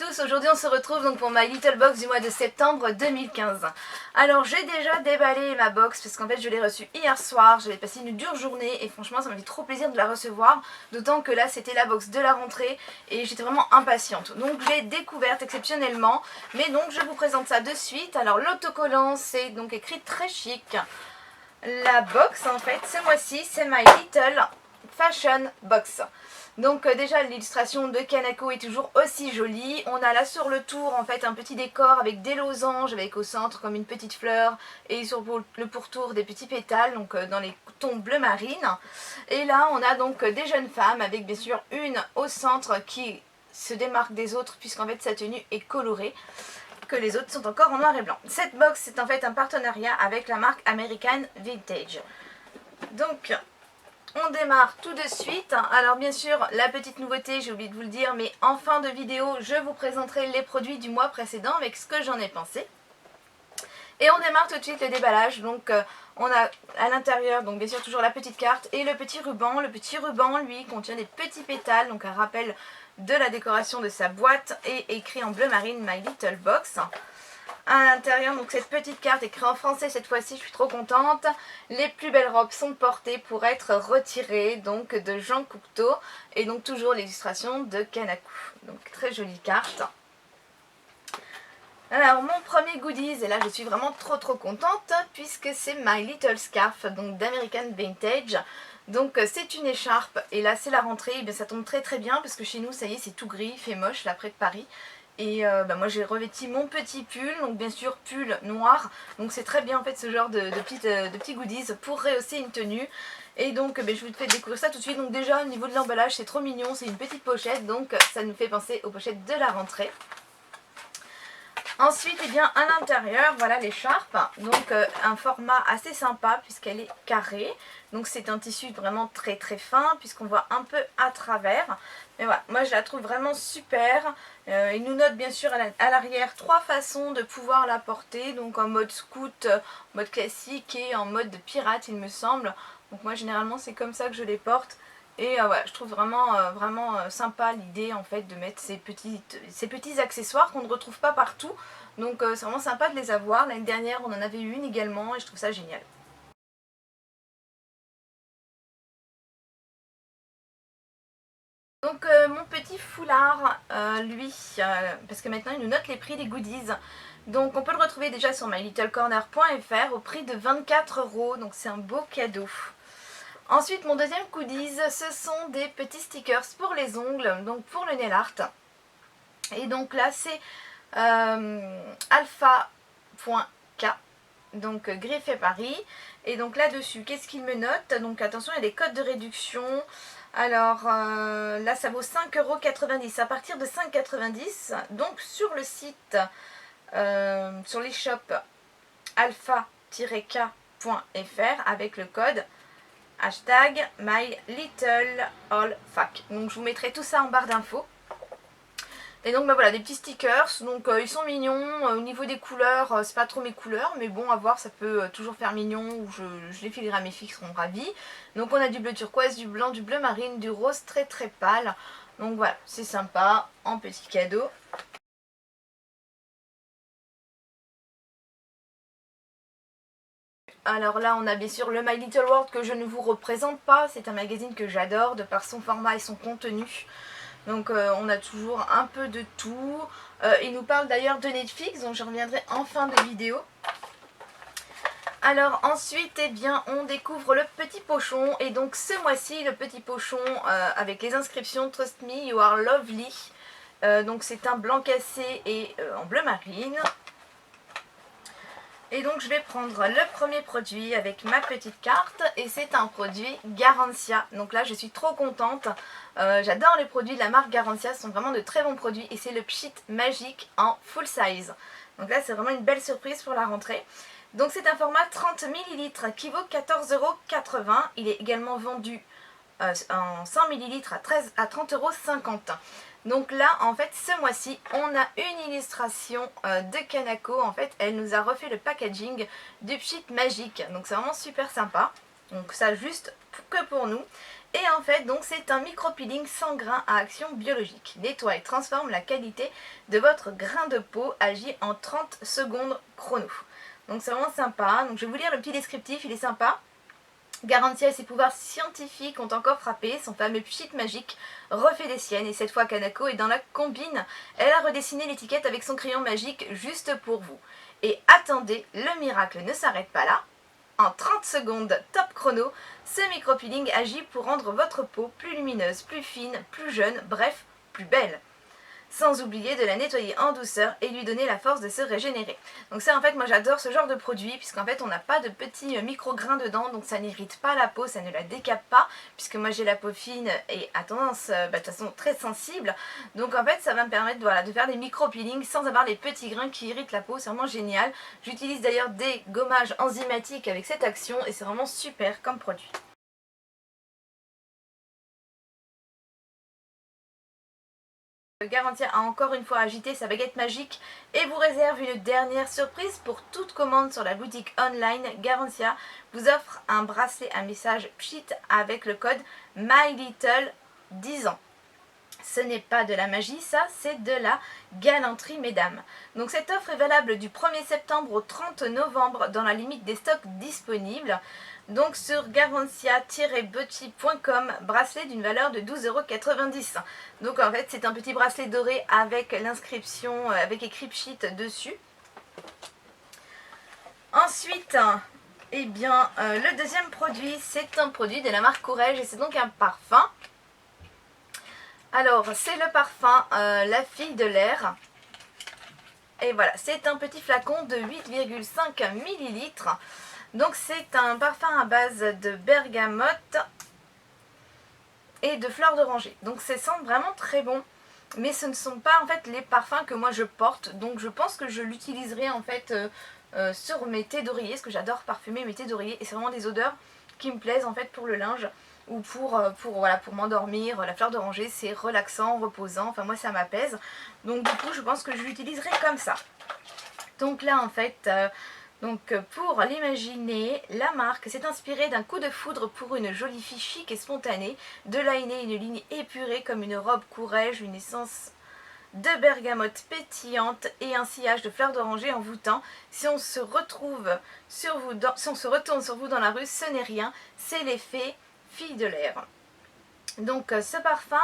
tous, aujourd'hui on se retrouve donc pour ma Little Box du mois de septembre 2015. Alors j'ai déjà déballé ma box parce qu'en fait je l'ai reçue hier soir, j'avais passé une dure journée et franchement ça m'a fait trop plaisir de la recevoir. D'autant que là c'était la box de la rentrée et j'étais vraiment impatiente. Donc je l'ai découverte exceptionnellement, mais donc je vous présente ça de suite. Alors l'autocollant c'est donc écrit très chic. La box en fait ce mois-ci c'est My Little Fashion Box. Donc déjà l'illustration de Kanako est toujours aussi jolie. On a là sur le tour en fait un petit décor avec des losanges avec au centre comme une petite fleur et sur le pourtour des petits pétales donc dans les tons bleu marine. Et là on a donc des jeunes femmes avec bien sûr une au centre qui se démarque des autres puisqu'en fait sa tenue est colorée, que les autres sont encore en noir et blanc. Cette box c'est en fait un partenariat avec la marque American Vintage. Donc on démarre tout de suite. Alors bien sûr la petite nouveauté, j'ai oublié de vous le dire, mais en fin de vidéo je vous présenterai les produits du mois précédent avec ce que j'en ai pensé. Et on démarre tout de suite le déballage. Donc on a à l'intérieur donc bien sûr toujours la petite carte et le petit ruban. Le petit ruban lui contient des petits pétales, donc un rappel de la décoration de sa boîte et écrit en bleu marine My Little Box. À l'intérieur, donc cette petite carte écrite en français cette fois-ci, je suis trop contente. Les plus belles robes sont portées pour être retirées, donc de Jean Cocteau. Et donc toujours l'illustration de Kanako. Donc très jolie carte. Alors mon premier goodies, et là je suis vraiment trop contente, puisque c'est My Little Scarf, donc d'American Vintage. Donc c'est une écharpe, et là c'est la rentrée, et bien ça tombe très bien, parce que chez nous ça y est c'est tout gris, il fait moche là près de Paris. Et moi j'ai revêti mon petit pull, donc bien sûr pull noir, donc c'est très bien en fait ce genre de petits goodies pour rehausser une tenue. Et donc je vous fais découvrir ça tout de suite. Donc déjà au niveau de l'emballage c'est trop mignon, c'est une petite pochette, donc ça nous fait penser aux pochettes de la rentrée. Ensuite, eh bien, à l'intérieur, voilà l'écharpe, donc un format assez sympa puisqu'elle est carrée. Donc c'est un tissu vraiment très fin puisqu'on voit un peu à travers. Mais voilà, moi je la trouve vraiment super. Il nous note bien sûr à l'arrière 3 façons de pouvoir la porter. Donc en mode scout, mode classique et en mode pirate il me semble. Donc moi généralement c'est comme ça que je les porte. Et voilà, je trouve vraiment sympa l'idée en fait de mettre ces petits accessoires qu'on ne retrouve pas partout. Donc c'est vraiment sympa de les avoir. L'année dernière on en avait eu une également et je trouve ça génial. Donc mon petit foulard, lui, parce que maintenant il nous note les prix des goodies. Donc on peut le retrouver déjà sur mylittlecorner.fr au prix de 24 €. Donc c'est un beau cadeau. Ensuite, mon deuxième goodies, ce sont des petits stickers pour les ongles, donc pour le nail art. Et donc là, c'est alpha.k, donc Griffé Paris. Et donc là-dessus, qu'est-ce qu'il me note? Donc attention, il y a des codes de réduction. Alors là, ça vaut 5,90 € à partir de 5,90 €. Donc sur le site, sur l'e-shop alpha-k.fr avec le code hashtag mylittleallfac. Donc je vous mettrai tout ça en barre d'infos. Et donc voilà, des petits stickers, donc ils sont mignons. Au niveau des couleurs, c'est pas trop mes couleurs, mais bon à voir, ça peut toujours faire mignon, ou je les filerai à mes filles qui seront ravis. Donc on a du bleu turquoise, du blanc, du bleu marine, du rose très pâle. Donc voilà, c'est sympa, en petit cadeau. Alors là on a bien sûr le My Little World que je ne vous représente pas, c'est un magazine que j'adore de par son format et son contenu. Donc on a toujours un peu de tout. Il nous parle d'ailleurs de Netflix, donc je reviendrai en fin de vidéo. Alors ensuite, eh bien, on découvre le petit pochon. Et donc ce mois-ci, le petit pochon avec les inscriptions Trust Me, You Are Lovely. Donc c'est un blanc cassé et en bleu marine. Et donc je vais prendre le premier produit avec ma petite carte et c'est un produit Garancia. Donc là je suis trop contente, j'adore les produits de la marque Garancia, ce sont vraiment de très bons produits et c'est le Pchit Magique en full size. Donc là c'est vraiment une belle surprise pour la rentrée. Donc c'est un format 30 ml qui vaut 14,80 €, il est également vendu en 100 ml à 30,50 €. Donc là en fait ce mois-ci on a une illustration de Kanako. En fait elle nous a refait le packaging du Pchit Magique, donc c'est vraiment super sympa. Donc ça juste que pour nous. Et en fait, donc c'est un micro-peeling sans grains à action biologique. Nettoie et transforme la qualité de votre grain de peau, agit en 30 secondes chrono. Donc c'est vraiment sympa. Donc je vais vous lire le petit descriptif, il est sympa. Garantia et ses pouvoirs scientifiques ont encore frappé, son fameux pchit magique refait des siennes et cette fois Kanako est dans la combine. Elle a redessiné l'étiquette avec son crayon magique juste pour vous. Et attendez, le miracle ne s'arrête pas là. En 30 secondes top chrono, ce micro-peeling agit pour rendre votre peau plus lumineuse, plus fine, plus jeune, bref, plus belle. Sans oublier de la nettoyer en douceur et lui donner la force de se régénérer. Donc ça en fait moi j'adore ce genre de produit puisqu'en fait on n'a pas de petits micro-grains dedans, donc ça n'irrite pas la peau, ça ne la décape pas, puisque moi j'ai la peau fine et à tendance de toute façon très sensible. Donc en fait ça va me permettre voilà, de faire des micro-peelings sans avoir les petits grains qui irritent la peau, c'est vraiment génial. J'utilise d'ailleurs des gommages enzymatiques avec cette action et c'est vraiment super comme produit. Garantia a encore une fois agité sa baguette magique et vous réserve une dernière surprise pour toute commande sur la boutique online. Garantia vous offre un bracelet à message pchit avec le code MyLittle10 ans. Ce n'est pas de la magie, ça, c'est de la galanterie, mesdames. Donc cette offre est valable du 1er septembre au 30 novembre dans la limite des stocks disponibles. Donc sur garantia-bucci.com, bracelet d'une valeur de 12,90 €. Donc en fait c'est un petit bracelet doré avec l'inscription, avec écrit pchit dessus. Ensuite, eh bien, le deuxième produit, c'est un produit de la marque Courrèges et c'est donc un parfum. Alors, c'est le parfum La Fille de l'air. Et voilà, c'est un petit flacon de 8,5 ml. Donc, c'est un parfum à base de bergamote et de fleurs d'oranger. Donc, ça sent vraiment très bon. Mais ce ne sont pas en fait les parfums que moi je porte. Donc, je pense que je l'utiliserai en fait sur mes thés d'oreiller. Parce que j'adore parfumer mes thés d'oreiller. Et c'est vraiment des odeurs qui me plaisent en fait pour le linge. Ou pour m'endormir. La fleur d'oranger c'est relaxant, reposant, enfin moi ça m'apaise. Donc du coup je pense que je l'utiliserai comme ça. Donc là en fait, pour l'imaginer, la marque s'est inspirée d'un coup de foudre pour une jolie fille chic et spontanée, de liner une ligne épurée comme une robe Courrèges, une essence de bergamote pétillante et un sillage de fleurs d'oranger envoûtant. Si on se retourne sur vous dans la rue, ce n'est rien, c'est l'effet Fille de l'air. Donc ce parfum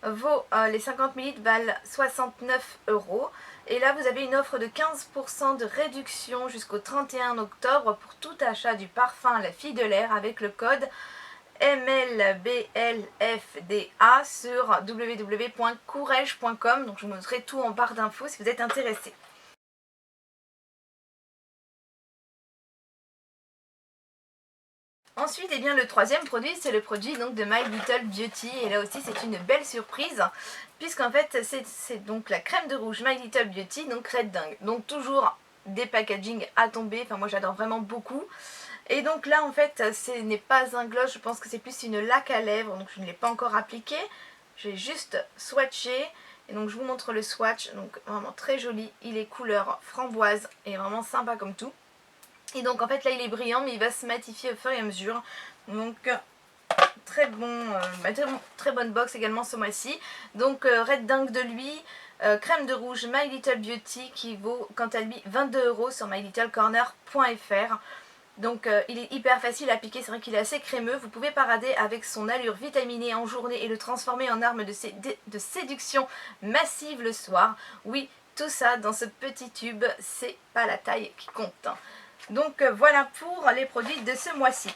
vaut les 50 ml valent 69 €. Et là vous avez une offre de 15% de réduction jusqu'au 31 octobre pour tout achat du parfum La Fille de l'air avec le code MLBLFDA sur www.courrèges.com. Donc je vous mettrai tout en barre d'infos si vous êtes intéressés. Ensuite, eh bien, le troisième produit, c'est le produit donc, de My Little Beauty. Et là aussi, c'est une belle surprise, puisqu'en fait, c'est donc la crème de rouge My Little Beauty, donc Red Dingue. Donc toujours des packaging à tomber, enfin moi j'adore vraiment beaucoup. Et donc là, en fait, ce n'est pas un gloss, je pense que c'est plus une laque à lèvres, donc je ne l'ai pas encore appliqué. J'ai juste swatché, et donc je vous montre le swatch, donc vraiment très joli. Il est couleur framboise et vraiment sympa comme tout. Et donc en fait là il est brillant mais il va se matifier au fur et à mesure. Donc très bonne box également ce mois-ci. Donc Red Dingue de lui, crème de rouge My Little Beauty qui vaut quant à lui 22 € sur mylittlecorner.fr. Donc il est hyper facile à appliquer, c'est vrai qu'il est assez crémeux. Vous pouvez parader avec son allure vitaminée en journée et le transformer en arme de séduction massive le soir. Oui, tout ça dans ce petit tube, c'est pas la taille qui compte. Donc voilà pour les produits de ce mois-ci.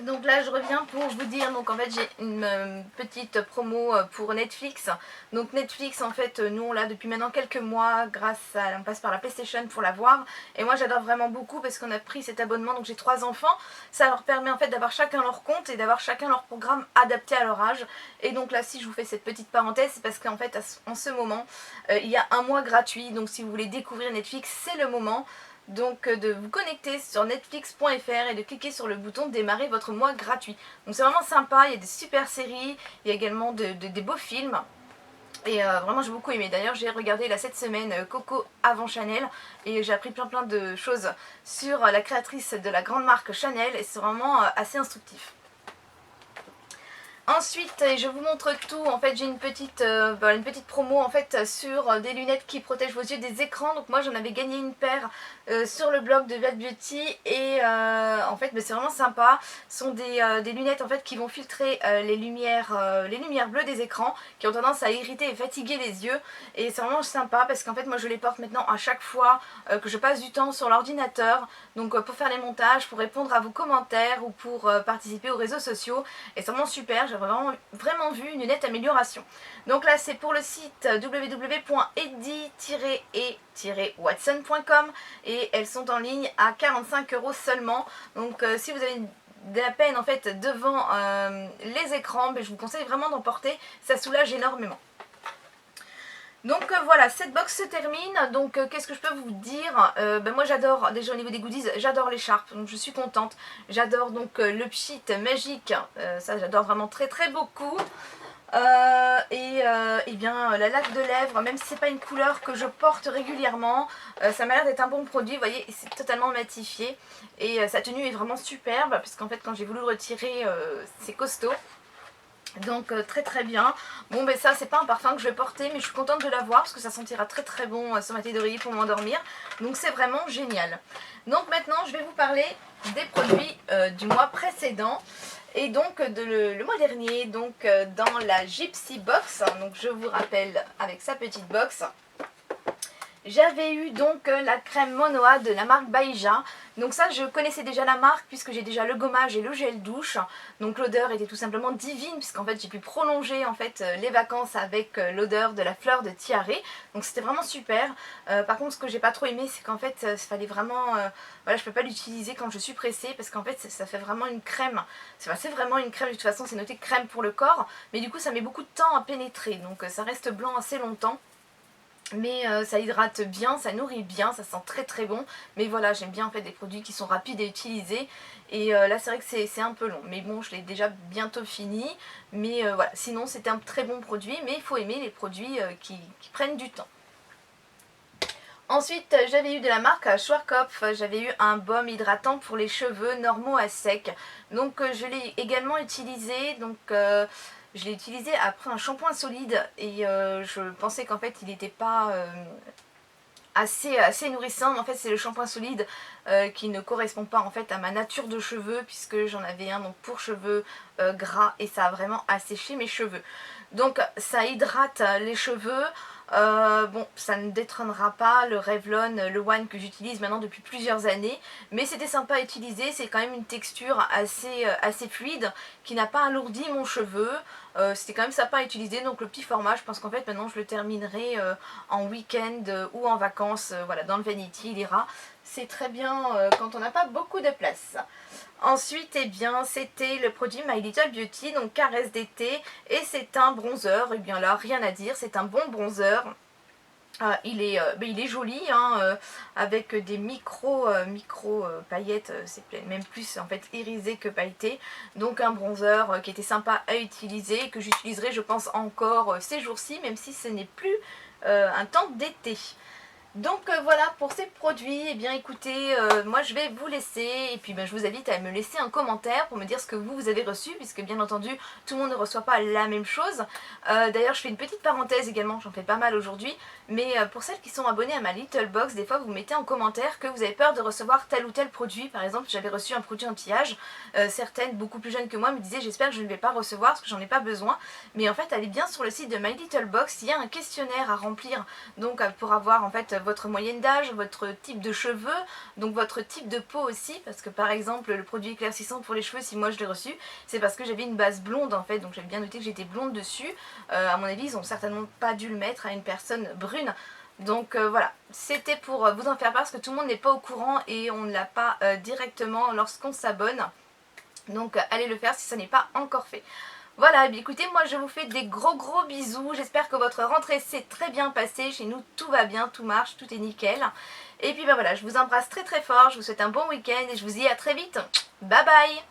Donc là je reviens pour vous dire, donc en fait j'ai une petite promo pour Netflix. Donc Netflix en fait nous on l'a depuis maintenant quelques mois grâce à, on passe par la PlayStation pour la voir. Et moi j'adore vraiment beaucoup parce qu'on a pris cet abonnement, donc j'ai 3 enfants. Ça leur permet en fait d'avoir chacun leur compte et d'avoir chacun leur programme adapté à leur âge. Et donc là si je vous fais cette petite parenthèse c'est parce qu'en fait en ce moment il y a un mois gratuit. Donc si vous voulez découvrir Netflix c'est le moment. Donc de vous connecter sur netflix.fr et de cliquer sur le bouton démarrer votre mois gratuit. Donc c'est vraiment sympa, il y a des super séries, il y a également des beaux films. Et vraiment j'ai beaucoup aimé. D'ailleurs j'ai regardé là cette semaine Coco avant Chanel et j'ai appris plein de choses sur la créatrice de la grande marque Chanel et c'est vraiment assez instructif. Ensuite, je vous montre tout. En fait, j'ai une petite promo en fait sur des lunettes qui protègent vos yeux des écrans. Donc moi, j'en avais gagné une paire sur le blog de Bad Beauty et en fait, c'est vraiment sympa. Ce sont des lunettes en fait qui vont filtrer les lumières bleues des écrans qui ont tendance à irriter et fatiguer les yeux. Et c'est vraiment sympa parce qu'en fait, moi, je les porte maintenant à chaque fois que je passe du temps sur l'ordinateur. Donc pour faire les montages, pour répondre à vos commentaires ou pour participer aux réseaux sociaux. Et c'est vraiment super. J'ai vraiment vu une nette amélioration. Donc là c'est pour le site www.eddy-e-watson.com et elles sont en ligne à 45 € seulement. Donc si vous avez de la peine en fait devant les écrans, je vous conseille vraiment d'en porter, ça soulage énormément. Donc voilà, cette box se termine. Donc qu'est-ce que je peux vous dire, moi j'adore, déjà au niveau des goodies, j'adore l'écharpe, donc je suis contente. J'adore donc le pchit magique, ça j'adore vraiment très beaucoup. Et bien la laque de lèvres, même si c'est pas une couleur que je porte régulièrement, ça m'a l'air d'être un bon produit, vous voyez, c'est totalement matifié. Et sa tenue est vraiment superbe, parce qu'en fait quand j'ai voulu le retirer, c'est costaud. Donc très bien. Bon ça c'est pas un parfum que je vais porter mais je suis contente de l'avoir parce que ça sentira très bon sur ma tête d'oreiller pour m'endormir. Donc c'est vraiment génial. Donc maintenant je vais vous parler des produits du mois précédent. Et donc le mois dernier, donc dans la Gypsy Box, donc je vous rappelle avec sa petite box, j'avais eu donc la crème Monoa de la marque Baija. Donc ça je connaissais déjà la marque puisque j'ai déjà le gommage et le gel douche. Donc l'odeur était tout simplement divine puisqu'en fait j'ai pu prolonger en fait les vacances avec l'odeur de la fleur de tiare. Donc c'était vraiment super. Par contre ce que j'ai pas trop aimé c'est qu'en fait il fallait vraiment... voilà, je peux pas l'utiliser quand je suis pressée parce qu'en fait ça fait vraiment une crème. C'est vraiment une crème, de toute façon c'est noté crème pour le corps. Mais du coup ça met beaucoup de temps à pénétrer. Donc ça reste blanc assez longtemps. Mais ça hydrate bien, ça nourrit bien, ça sent très bon. Mais voilà, j'aime bien en fait des produits qui sont rapides à utiliser. Et là c'est vrai que c'est un peu long. Mais bon, je l'ai déjà bientôt fini. Mais voilà, sinon c'était un très bon produit. Mais il faut aimer les produits qui prennent du temps. Ensuite, j'avais eu de la marque Schwarzkopf, j'avais eu un baume hydratant pour les cheveux normaux à sec. Donc je l'ai également utilisé. Donc... je l'ai utilisé après un shampoing solide et je pensais qu'en fait il n'était pas assez nourrissant. Mais en fait c'est le shampoing solide qui ne correspond pas en fait à ma nature de cheveux puisque j'en avais un donc pour cheveux gras et ça a vraiment asséché mes cheveux. Donc ça hydrate les cheveux. Bon, ça ne détrônera pas le Revlon, le One que j'utilise maintenant depuis plusieurs années, mais c'était sympa à utiliser, c'est quand même une texture assez fluide qui n'a pas alourdi mon cheveu, c'était quand même sympa à utiliser, donc le petit format, je pense qu'en fait maintenant je le terminerai en week-end ou en vacances, voilà, dans le Vanity il ira, c'est très bien quand on n'a pas beaucoup de place. Ensuite, eh bien, c'était le produit My Little Beauty, donc caresse d'été, et c'est un bronzer, et bien là, rien à dire, c'est un bon bronzer. Il est joli, hein, avec des micro paillettes, c'est même plus en fait irisé que pailleté. Donc un bronzer qui était sympa à utiliser, que j'utiliserai je pense encore ces jours-ci, même si ce n'est plus un temps d'été. Donc voilà pour ces produits, et bien écoutez, moi je vais vous laisser et puis je vous invite à me laisser un commentaire pour me dire ce que vous avez reçu puisque bien entendu tout le monde ne reçoit pas la même chose. D'ailleurs je fais une petite parenthèse également, j'en fais pas mal aujourd'hui, mais pour celles qui sont abonnées à ma Little Box, des fois vous mettez en commentaire que vous avez peur de recevoir tel ou tel produit. Par exemple j'avais reçu un produit anti-âge, certaines beaucoup plus jeunes que moi me disaient j'espère que je ne vais pas recevoir parce que j'en ai pas besoin, mais en fait allez bien sur le site de My Little Box, il y a un questionnaire à remplir donc pour avoir en fait votre moyenne d'âge, votre type de cheveux, donc votre type de peau aussi, parce que par exemple le produit éclaircissant pour les cheveux, si moi je l'ai reçu, c'est parce que j'avais une base blonde en fait, donc j'avais bien noté que j'étais blonde dessus. À mon avis ils ont certainement pas dû le mettre à une personne brune. Donc voilà, c'était pour vous en faire part parce que tout le monde n'est pas au courant et on ne l'a pas directement lorsqu'on s'abonne. Donc allez le faire si ça n'est pas encore fait. Voilà, écoutez, moi je vous fais des gros bisous, j'espère que votre rentrée s'est très bien passée, chez nous tout va bien, tout marche, tout est nickel. Et puis voilà, je vous embrasse très fort, je vous souhaite un bon week-end et je vous dis à très vite, bye bye.